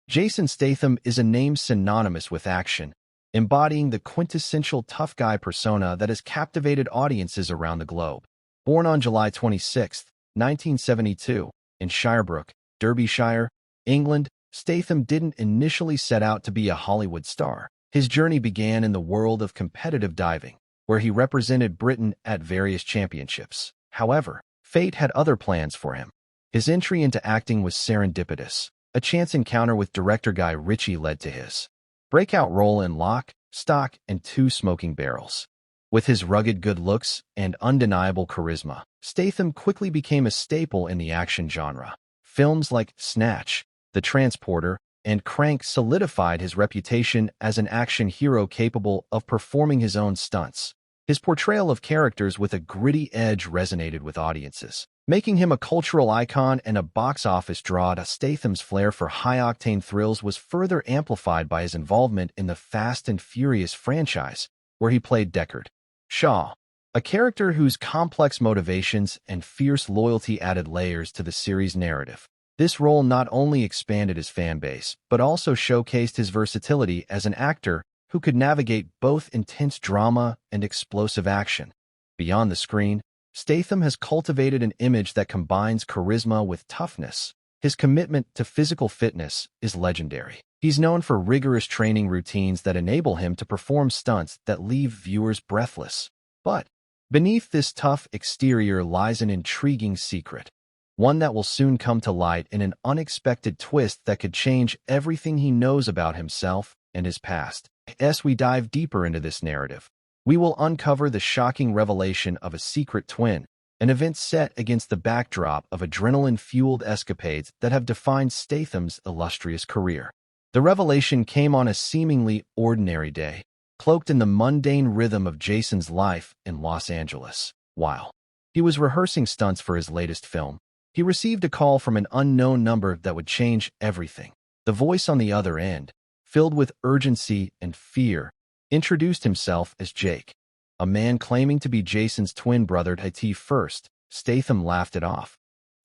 Jason Statham is a name synonymous with action, embodying the quintessential tough guy persona that has captivated audiences around the globe. Born on July 26, 1972, in Shirebrook, Derbyshire, England, Statham didn't initially set out to be a Hollywood star. His journey began in the world of competitive diving, where he represented Britain at various championships. However, fate had other plans for him. His entry into acting was serendipitous. A chance encounter with director Guy Ritchie led to his breakout role in Lock, Stock, and Two Smoking Barrels. With his rugged good looks and undeniable charisma, Statham quickly became a staple in the action genre. Films like Snatch, The Transporter, and Crank solidified his reputation as an action hero capable of performing his own stunts. His portrayal of characters with a gritty edge resonated with audiences, making him a cultural icon and a box office draw. Statham's flair for high-octane thrills was further amplified by his involvement in the Fast and Furious franchise, where he played Deckard Shaw, a character whose complex motivations and fierce loyalty added layers to the series' narrative. This role not only expanded his fan base, but also showcased his versatility as an actor who could navigate both intense drama and explosive action. Beyond the screen, Statham has cultivated an image that combines charisma with toughness. His commitment to physical fitness is legendary. He's known for rigorous training routines that enable him to perform stunts that leave viewers breathless. But beneath this tough exterior lies an intriguing secret, one that will soon come to light in an unexpected twist that could change everything he knows about himself and his past. As we dive deeper into this narrative, we will uncover the shocking revelation of a secret twin, an event set against the backdrop of adrenaline-fueled escapades that have defined Statham's illustrious career. The revelation came on a seemingly ordinary day, cloaked in the mundane rhythm of Jason's life in Los Angeles. While he was rehearsing stunts for his latest film, he received a call from an unknown number that would change everything. The voice on the other end, filled with urgency and fear, introduced himself as Jake, a man claiming to be Jason's twin brother. At first, Statham laughed it off,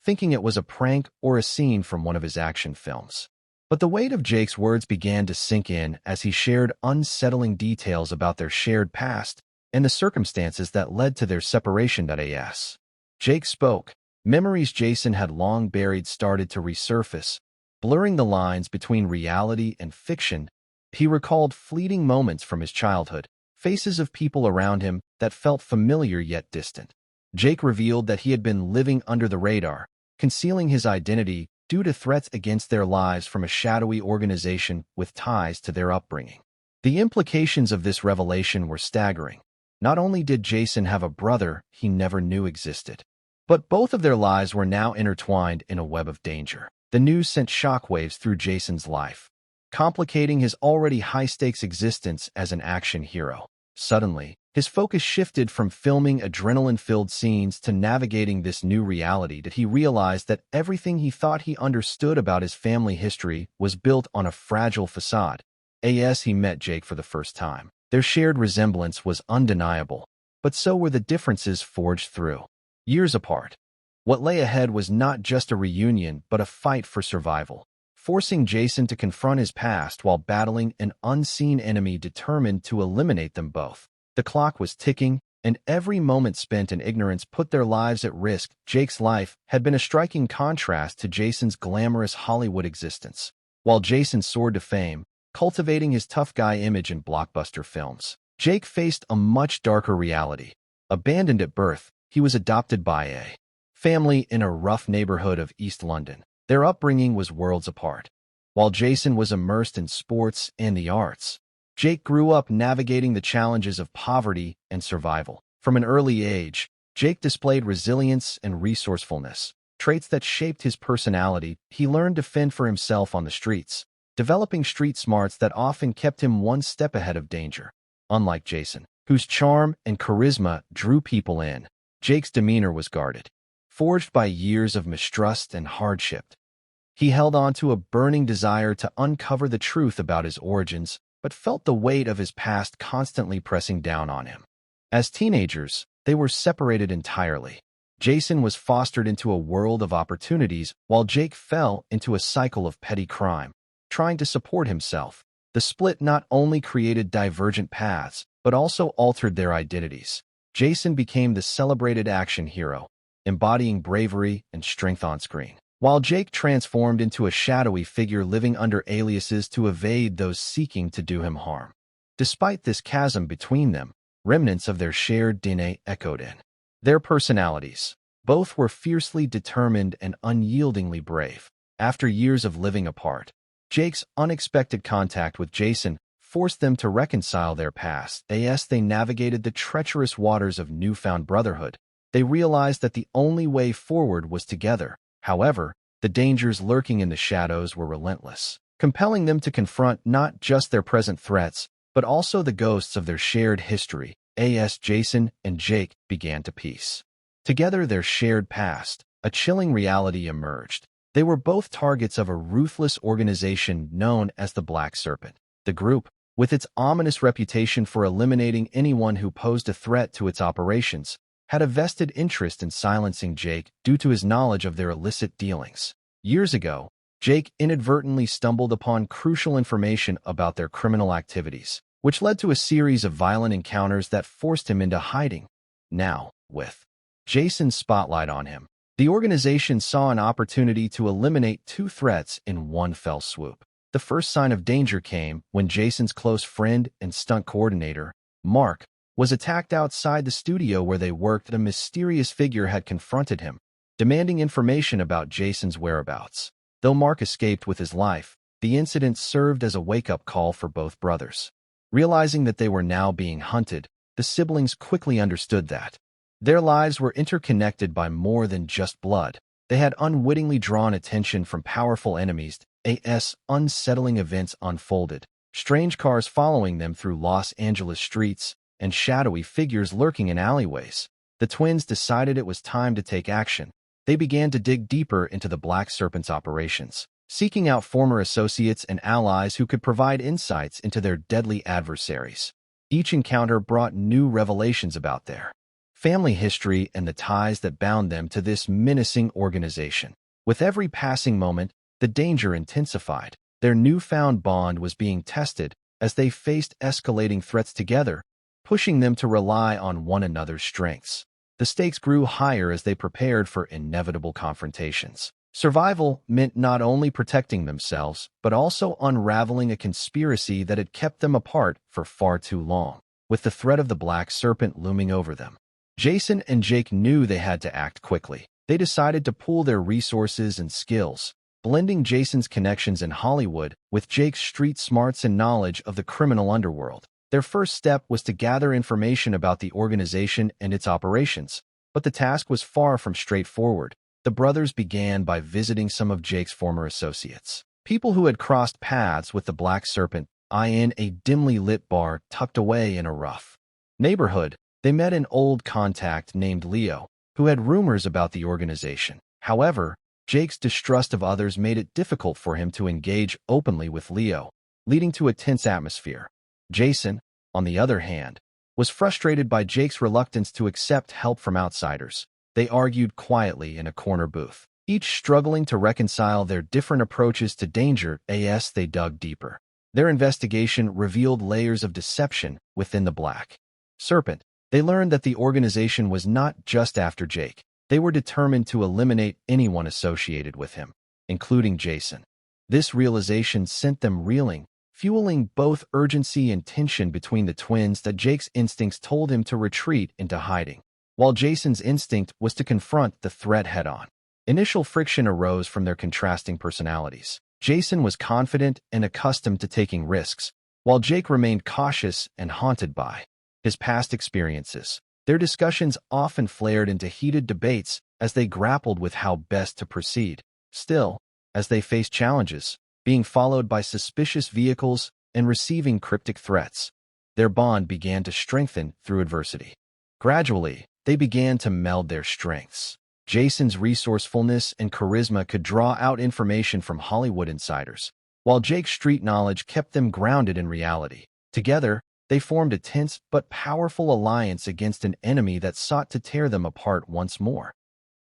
thinking it was a prank or a scene from one of his action films. But the weight of Jake's words began to sink in as he shared unsettling details about their shared past and the circumstances that led to their separation. As Jake spoke, memories Jason had long buried started to resurface, blurring the lines between reality and fiction. He recalled fleeting moments from his childhood, faces of people around him that felt familiar yet distant. Jake revealed that he had been living under the radar, concealing his identity due to threats against their lives from a shadowy organization with ties to their upbringing. The implications of this revelation were staggering. Not only did Jason have a brother he never knew existed, but both of their lives were now intertwined in a web of danger. The news sent shockwaves through Jason's life, complicating his already high-stakes existence as an action hero. Suddenly, his focus shifted from filming adrenaline-filled scenes to navigating this new reality. He realized that everything he thought he understood about his family history was built on a fragile facade. As he met Jake for the first time, their shared resemblance was undeniable, but so were the differences forged through years apart. What lay ahead was not just a reunion, but a fight for survival, forcing Jason to confront his past while battling an unseen enemy determined to eliminate them both. The clock was ticking, and every moment spent in ignorance put their lives at risk. Jake's life had been a striking contrast to Jason's glamorous Hollywood existence. While Jason soared to fame, cultivating his tough guy image in blockbuster films, Jake faced a much darker reality. Abandoned at birth, he was adopted by a family in a rough neighborhood of East London. Their upbringing was worlds apart. While Jason was immersed in sports and the arts, Jake grew up navigating the challenges of poverty and survival. From an early age, Jake displayed resilience and resourcefulness, traits that shaped his personality. He learned to fend for himself on the streets, developing street smarts that often kept him one step ahead of danger. Unlike Jason, whose charm and charisma drew people in, Jake's demeanor was guarded, forged by years of mistrust and hardship. He held on to a burning desire to uncover the truth about his origins, but felt the weight of his past constantly pressing down on him. As teenagers, they were separated entirely. Jason was fostered into a world of opportunities, while Jake fell into a cycle of petty crime. trying to support himself. The split not only created divergent paths, but also altered their identities. Jason became the celebrated action hero, embodying bravery and strength on screen, while Jake transformed into a shadowy figure living under aliases to evade those seeking to do him harm. Despite this chasm between them, remnants of their shared DNA echoed in their personalities. Both were fiercely determined and unyieldingly brave. After years of living apart, Jake's unexpected contact with Jason forced them to reconcile their past. As they navigated the treacherous waters of newfound brotherhood, they realized that the only way forward was together. However, the dangers lurking in the shadows were relentless, compelling them to confront not just their present threats, but also the ghosts of their shared history. As Jason and Jake began to piece together their shared past, a chilling reality emerged. They were both targets of a ruthless organization known as the Black Serpent. The group, with its ominous reputation for eliminating anyone who posed a threat to its operations, had a vested interest in silencing Jake due to his knowledge of their illicit dealings. Years ago, Jake inadvertently stumbled upon crucial information about their criminal activities, which led to a series of violent encounters that forced him into hiding. Now, with Jason's spotlight on him, the organization saw an opportunity to eliminate two threats in one fell swoop. The first sign of danger came when Jason's close friend and stunt coordinator, Mark, was attacked outside the studio where they worked. A mysterious figure had confronted him, demanding information about Jason's whereabouts. Though Mark escaped with his life, the incident served as a wake-up call for both brothers. Realizing that they were now being hunted, the siblings quickly understood that their lives were interconnected by more than just blood. They had unwittingly drawn attention from powerful enemies. As unsettling events unfolded, strange cars following them through Los Angeles streets and shadowy figures lurking in alleyways, the twins decided it was time to take action. They began to dig deeper into the Black Serpent's operations, seeking out former associates and allies who could provide insights into their deadly adversaries. Each encounter brought new revelations about their family history and the ties that bound them to this menacing organization. With every passing moment, the danger intensified. Their newfound bond was being tested as they faced escalating threats together, pushing them to rely on one another's strengths. The stakes grew higher as they prepared for inevitable confrontations. Survival meant not only protecting themselves, but also unraveling a conspiracy that had kept them apart for far too long. With the threat of the Black Serpent looming over them, Jason and Jake knew they had to act quickly. They decided to pool their resources and skills, blending Jason's connections in Hollywood with Jake's street smarts and knowledge of the criminal underworld. Their first step was to gather information about the organization and its operations, but the task was far from straightforward. The brothers began by visiting some of Jake's former associates, people who had crossed paths with the Black Serpent, in a dimly lit bar tucked away in a rough neighborhood. They met an old contact named Leo, who had rumors about the organization. However, Jake's distrust of others made it difficult for him to engage openly with Leo, leading to a tense atmosphere. Jason, on the other hand, was frustrated by Jake's reluctance to accept help from outsiders. They argued quietly in a corner booth, each struggling to reconcile their different approaches to danger. As they dug deeper, their investigation revealed layers of deception within the Black Serpent. They learned that the organization was not just after Jake. They were determined to eliminate anyone associated with him, including Jason. This realization sent them reeling, fueling both urgency and tension between the twins. That Jake's instincts told him to retreat into hiding, while Jason's instinct was to confront the threat head-on. Initial friction arose from their contrasting personalities. Jason was confident and accustomed to taking risks, while Jake remained cautious and haunted by his past experiences. Their discussions often flared into heated debates as they grappled with how best to proceed. Still, as they faced challenges, being followed by suspicious vehicles and receiving cryptic threats, their bond began to strengthen through adversity. Gradually, they began to meld their strengths. Jason's resourcefulness and charisma could draw out information from Hollywood insiders, while Jake's street knowledge kept them grounded in reality. Together, they formed a tense but powerful alliance against an enemy that sought to tear them apart once more.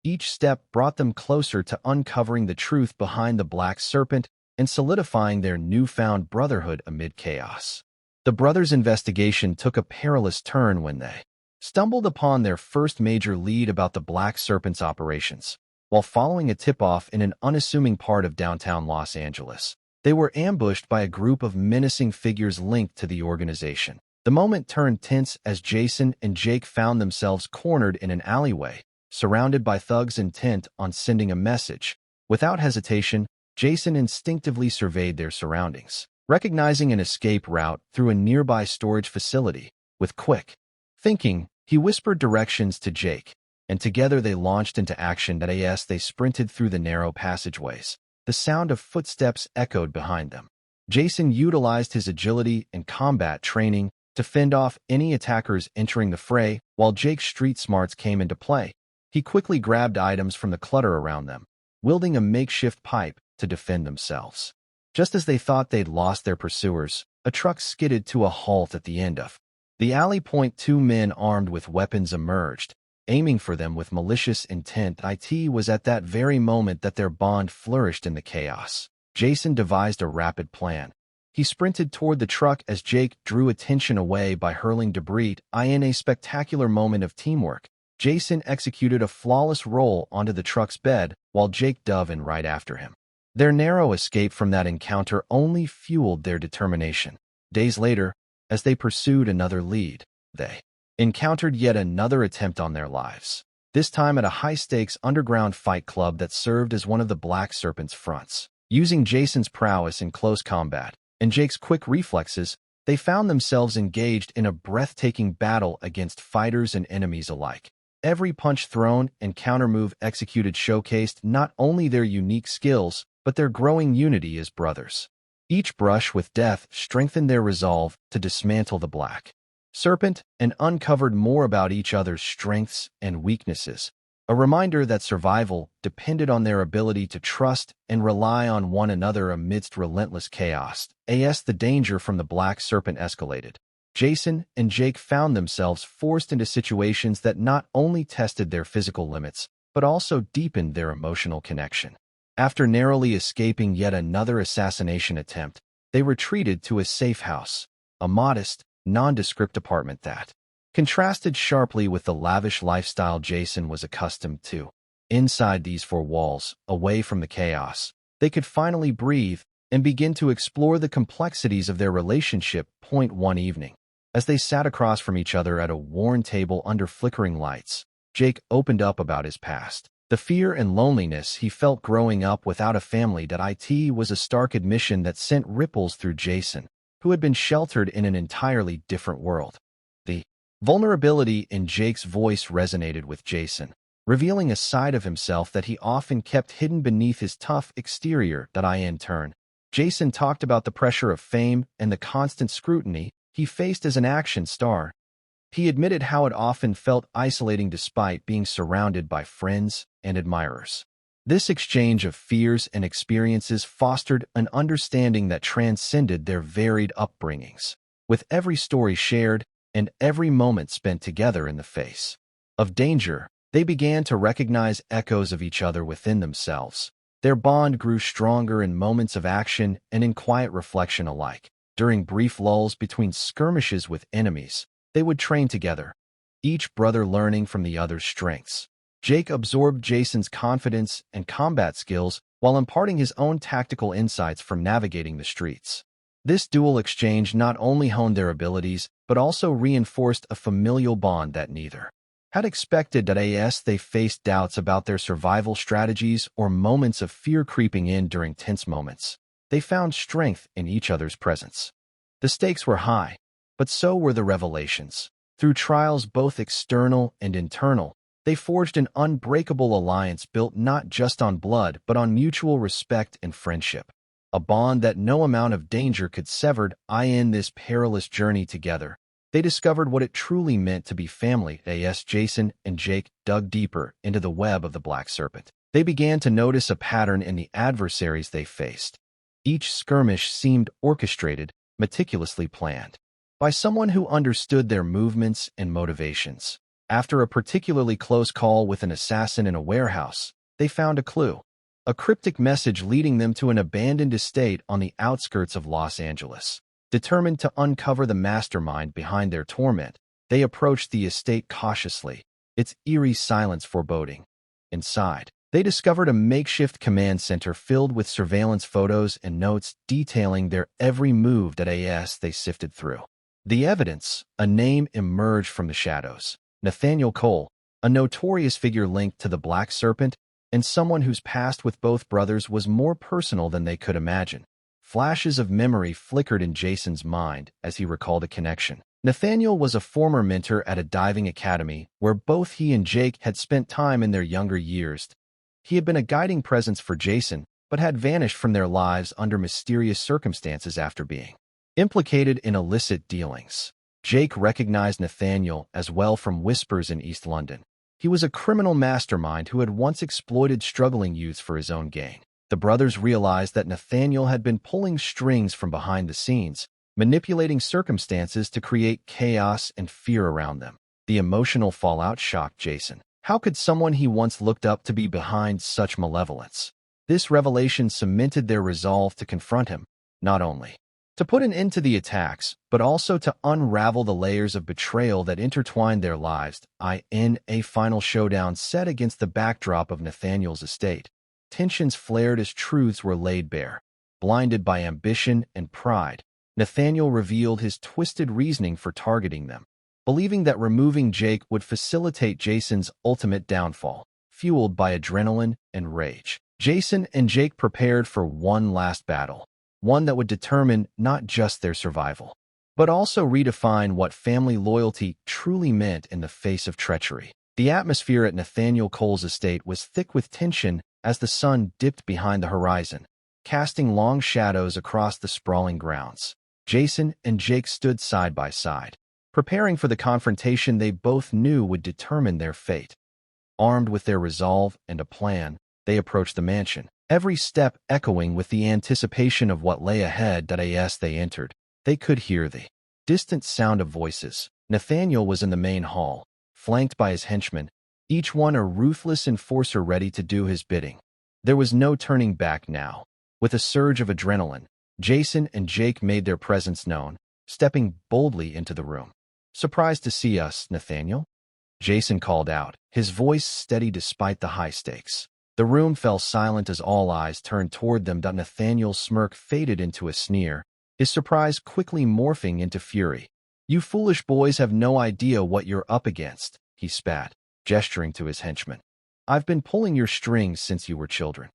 Each step brought them closer to uncovering the truth behind the Black Serpent and solidifying their newfound brotherhood amid chaos. The brothers' investigation took a perilous turn when they stumbled upon their first major lead about the Black Serpent's operations. While following a tip-off in an unassuming part of downtown Los Angeles, they were ambushed by a group of menacing figures linked to the organization. The moment turned tense as Jason and Jake found themselves cornered in an alleyway, surrounded by thugs intent on sending a message. Without hesitation, Jason instinctively surveyed their surroundings, recognizing an escape route through a nearby storage facility. With quick thinking, he whispered directions to Jake, and together they launched into action. As they sprinted through the narrow passageways, the sound of footsteps echoed behind them. Jason utilized his agility and combat training to fend off any attackers entering the fray, while Jake's street smarts came into play. He quickly grabbed items from the clutter around them, wielding a makeshift pipe to defend themselves. Just as they thought they'd lost their pursuers, a truck skidded to a halt at the end of the alley. Two men armed with weapons emerged, aiming for them with malicious intent. It was at that very moment that their bond flourished in the chaos. Jason devised a rapid plan. He sprinted toward the truck as Jake drew attention away by hurling debris. In a spectacular moment of teamwork, Jason executed a flawless roll onto the truck's bed, while Jake dove in right after him. Their narrow escape from that encounter only fueled their determination. Days later, as they pursued another lead, they encountered yet another attempt on their lives, this time at a high-stakes underground fight club that served as one of the Black Serpent's fronts. Using Jason's prowess in close combat and Jake's quick reflexes, they found themselves engaged in a breathtaking battle against fighters and enemies alike. Every punch thrown and countermove executed showcased not only their unique skills, but their growing unity as brothers. Each brush with death strengthened their resolve to dismantle the Black Serpent and uncovered more about each other's strengths and weaknesses, a reminder that survival depended on their ability to trust and rely on one another amidst relentless chaos. As the danger from the Black Serpent escalated, Jason and Jake found themselves forced into situations that not only tested their physical limits, but also deepened their emotional connection. After narrowly escaping yet another assassination attempt, they retreated to a safe house, a modest, nondescript apartment that contrasted sharply with the lavish lifestyle Jason was accustomed to. Inside these four walls, away from the chaos, they could finally breathe and begin to explore the complexities of their relationship. One evening, as they sat across from each other at a worn table under flickering lights, Jake opened up about his past. The fear and loneliness he felt growing up without a family. It was a stark admission that sent ripples through Jason, who had been sheltered in an entirely different world. The vulnerability in Jake's voice resonated with Jason, revealing a side of himself that he often kept hidden beneath his tough exterior. In turn, Jason talked about the pressure of fame and the constant scrutiny he faced as an action star. He admitted how it often felt isolating despite being surrounded by friends and admirers. This exchange of fears and experiences fostered an understanding that transcended their varied upbringings. With every story shared and every moment spent together in the face of danger, they began to recognize echoes of each other within themselves. Their bond grew stronger in moments of action and in quiet reflection alike. During brief lulls between skirmishes with enemies, they would train together, each brother learning from the other's strengths. Jake absorbed Jason's confidence and combat skills while imparting his own tactical insights from navigating the streets. This dual exchange not only honed their abilities, but also reinforced a familial bond that neither had expected. As they faced doubts about their survival strategies or moments of fear creeping in during tense moments, they found strength in each other's presence. The stakes were high, but so were the revelations. Through trials both external and internal, they forged an unbreakable alliance built not just on blood but on mutual respect and friendship, a bond that no amount of danger could sever. In this perilous journey together, they discovered what it truly meant to be family. As Jason and Jake dug deeper into the web of the Black Serpent, they began to notice a pattern in the adversaries they faced. Each skirmish seemed orchestrated, meticulously planned, by someone who understood their movements and motivations. After a particularly close call with an assassin in a warehouse, they found a clue. a cryptic message leading them to an abandoned estate on the outskirts of Los Angeles. Determined to uncover the mastermind behind their torment, they approached the estate cautiously, its eerie silence foreboding. Inside, they discovered a makeshift command center filled with surveillance photos and notes detailing their every move that they sifted through. The evidence, a name emerged from the shadows. Nathaniel Cole, a notorious figure linked to the Black Serpent, and someone whose past with both brothers was more personal than they could imagine. Flashes of memory flickered in Jason's mind as he recalled a connection. Nathaniel was a former mentor at a diving academy where both he and Jake had spent time in their younger years. He had been a guiding presence for Jason, but had vanished from their lives under mysterious circumstances after being implicated in illicit dealings. Jake recognized Nathaniel as well from whispers in East London. He was a criminal mastermind who had once exploited struggling youths for his own gain. The brothers realized that Nathaniel had been pulling strings from behind the scenes, manipulating circumstances to create chaos and fear around them. The emotional fallout shocked Jason. How could someone he once looked up to be behind such malevolence? This revelation cemented their resolve to confront him, not only to put an end to the attacks, but also to unravel the layers of betrayal that intertwined their lives. In a final showdown set against the backdrop of Nathaniel's estate, tensions flared as truths were laid bare. Blinded by ambition and pride, Nathaniel revealed his twisted reasoning for targeting them, believing that removing Jake would facilitate Jason's ultimate downfall. Fueled by adrenaline and rage, Jason and Jake prepared for one last battle, one that would determine not just their survival, but also redefine what family loyalty truly meant in the face of treachery. The atmosphere at Nathaniel Cole's estate was thick with tension as the sun dipped behind the horizon, casting long shadows across the sprawling grounds. Jason and Jake stood side by side, preparing for the confrontation they both knew would determine their fate. Armed with their resolve and a plan, they approached the mansion, every step echoing with the anticipation of what lay ahead. As they entered, they could hear the distant sound of voices. Nathaniel was in the main hall, flanked by his henchmen, each one a ruthless enforcer ready to do his bidding. There was no turning back now. With a surge of adrenaline, Jason and Jake made their presence known, stepping boldly into the room. "Surprised to see us, Nathaniel?" Jason called out, his voice steady despite the high stakes. The room fell silent as all eyes turned toward them. Nathaniel's smirk faded into a sneer, his surprise quickly morphing into fury. "You foolish boys have no idea what you're up against," he spat, gesturing to his henchmen. "I've been pulling your strings since you were children."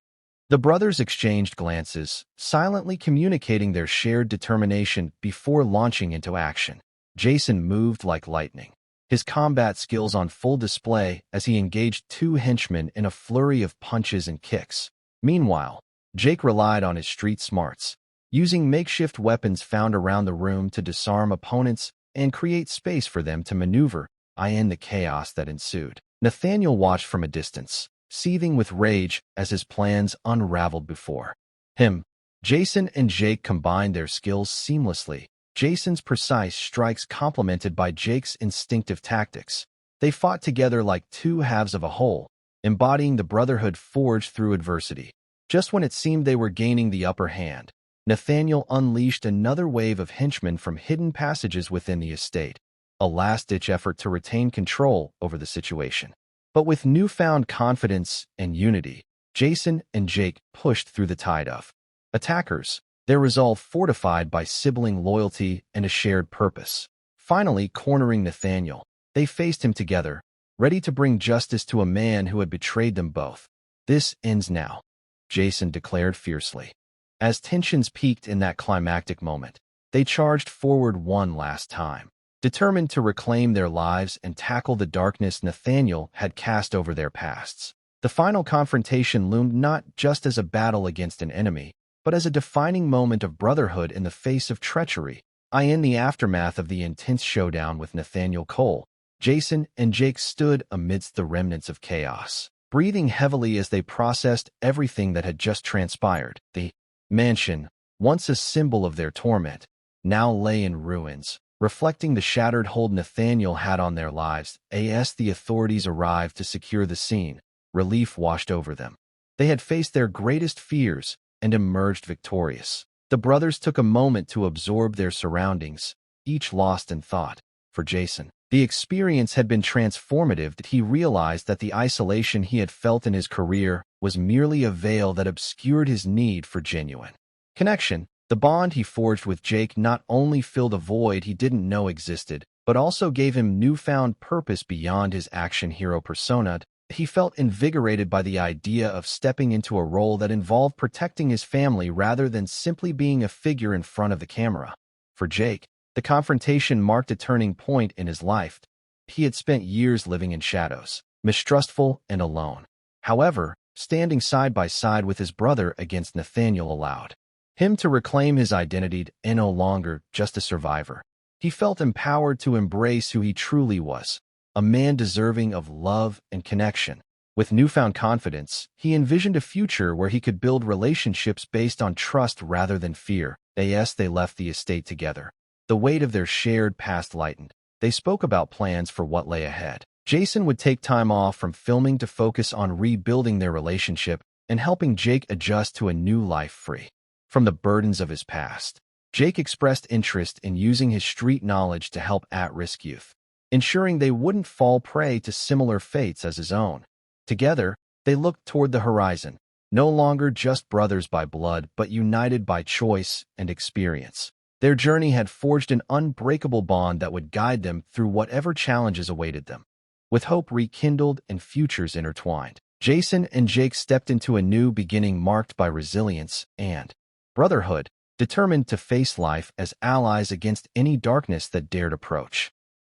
The brothers exchanged glances, silently communicating their shared determination before launching into action. Jason moved like lightning, his combat skills on full display as he engaged two henchmen in a flurry of punches and kicks. Meanwhile, Jake relied on his street smarts, using makeshift weapons found around the room to disarm opponents and create space for them to maneuver. In the chaos that ensued, Nathaniel watched from a distance, seething with rage as his plans unraveled before him. Jason and Jake combined their skills seamlessly, Jason's precise strikes complemented by Jake's instinctive tactics. They fought together like two halves of a whole, embodying the brotherhood forged through adversity. Just when it seemed they were gaining the upper hand, Nathaniel unleashed another wave of henchmen from hidden passages within the estate, a last-ditch effort to retain control over the situation. But with newfound confidence and unity, Jason and Jake pushed through the tide of attackers, their resolve fortified by sibling loyalty and a shared purpose. Finally cornering Nathaniel, they faced him together, ready to bring justice to a man who had betrayed them both. "This ends now," Jason declared fiercely. As tensions peaked in that climactic moment, they charged forward one last time, determined to reclaim their lives and tackle the darkness Nathaniel had cast over their pasts. The final confrontation loomed not just as a battle against an enemy, but as a defining moment of brotherhood in the face of treachery. In the aftermath of the intense showdown with Nathaniel Cole, Jason and Jake stood amidst the remnants of chaos, breathing heavily as they processed everything that had just transpired. The mansion, once a symbol of their torment, now lay in ruins, reflecting the shattered hold Nathaniel had on their lives. As the authorities arrived to secure the scene, relief washed over them. They had faced their greatest fears and emerged victorious. The brothers took a moment to absorb their surroundings, each lost in thought. For Jason, the experience had been transformative that he realized that the isolation he had felt in his career was merely a veil that obscured his need for genuine connection. The bond he forged with Jake not only filled a void he didn't know existed, but also gave him newfound purpose beyond his action hero persona. He felt invigorated by the idea of stepping into a role that involved protecting his family rather than simply being a figure in front of the camera. For Jake, the confrontation marked a turning point in his life. He had spent years living in shadows, mistrustful and alone. However, standing side by side with his brother against Nathaniel allowed him to reclaim his identity and no longer just a survivor. He felt empowered to embrace who he truly was, a man deserving of love and connection. With newfound confidence, he envisioned a future where he could build relationships based on trust rather than fear. They left the estate together. The weight of their shared past lightened. They spoke about plans for what lay ahead. Jason would take time off from filming to focus on rebuilding their relationship and helping Jake adjust to a new life free from the burdens of his past. Jake expressed interest in using his street knowledge to help at-risk youth, ensuring they wouldn't fall prey to similar fates as his own. Together, they looked toward the horizon, no longer just brothers by blood but united by choice and experience. Their journey had forged an unbreakable bond that would guide them through whatever challenges awaited them. With hope rekindled and futures intertwined, Jason and Jake stepped into a new beginning marked by resilience and brotherhood, determined to face life as allies against any darkness that dared approach.